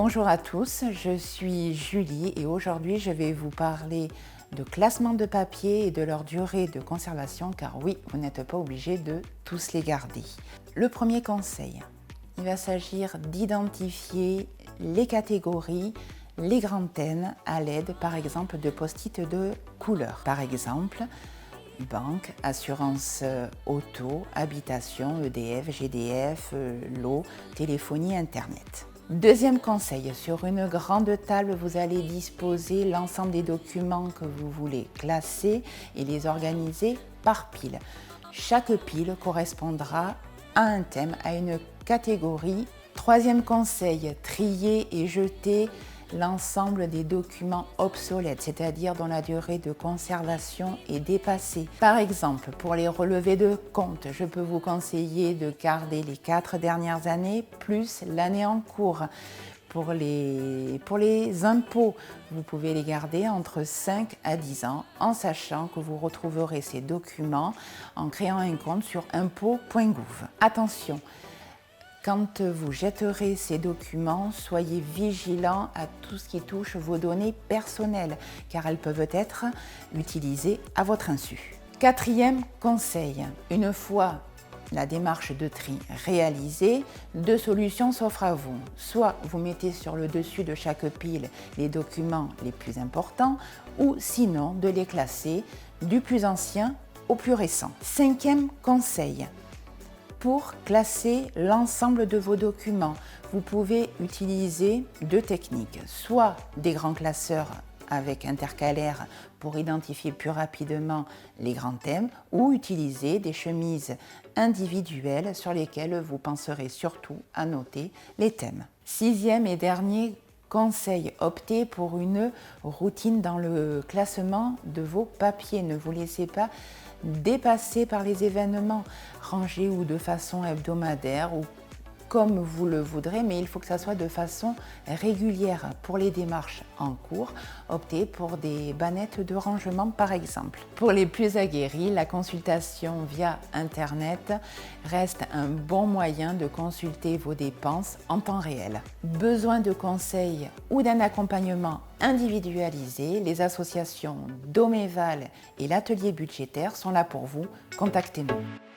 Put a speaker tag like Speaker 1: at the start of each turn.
Speaker 1: Bonjour à tous, je suis Julie et aujourd'hui je vais vous parler de classement de papier et de leur durée de conservation car oui, vous n'êtes pas obligé de tous les garder. Le premier conseil, il va s'agir d'identifier les catégories, les grandes thèmes à l'aide par exemple de post-it de couleur. Par exemple, banque, assurance auto, habitation, EDF, GDF, l'eau, téléphonie, internet. Deuxième conseil, sur une grande table, vous allez disposer l'ensemble des documents que vous voulez classer et les organiser par pile. Chaque pile correspondra à un thème, à une catégorie. Troisième conseil, trier et jeter l'ensemble des documents obsolètes, c'est-à-dire dont la durée de conservation est dépassée. Par exemple, pour les relevés de compte, je peux vous conseiller de garder les 4 dernières années plus l'année en cours. Pour les impôts, vous pouvez les garder entre 5 à 10 ans en sachant que vous retrouverez ces documents en créant un compte sur impôts.gouv. Attention! Quand vous jetterez ces documents, soyez vigilants à tout ce qui touche vos données personnelles, car elles peuvent être utilisées à votre insu. Quatrième conseil, une fois la démarche de tri réalisée, deux solutions s'offrent à vous. Soit vous mettez sur le dessus de chaque pile les documents les plus importants, ou sinon de les classer du plus ancien au plus récent. Cinquième conseil, pour classer l'ensemble de vos documents, vous pouvez utiliser deux techniques, soit des grands classeurs avec intercalaires pour identifier plus rapidement les grands thèmes, ou utiliser des chemises individuelles sur lesquelles vous penserez surtout à noter les thèmes. Sixième et dernier conseil, optez pour une routine dans le classement de vos papiers. Ne vous laissez pas dépasser par les événements, rangés ou de façon hebdomadaire ou comme vous le voudrez, mais il faut que ça soit de façon régulière. Pour les démarches en cours, optez pour des bannettes de rangement par exemple. Pour les plus aguerris, la consultation via Internet reste un bon moyen de consulter vos dépenses en temps réel. Besoin de conseils ou d'un accompagnement individualisé, les associations Doméval et l'atelier budgétaire sont là pour vous. Contactez-nous.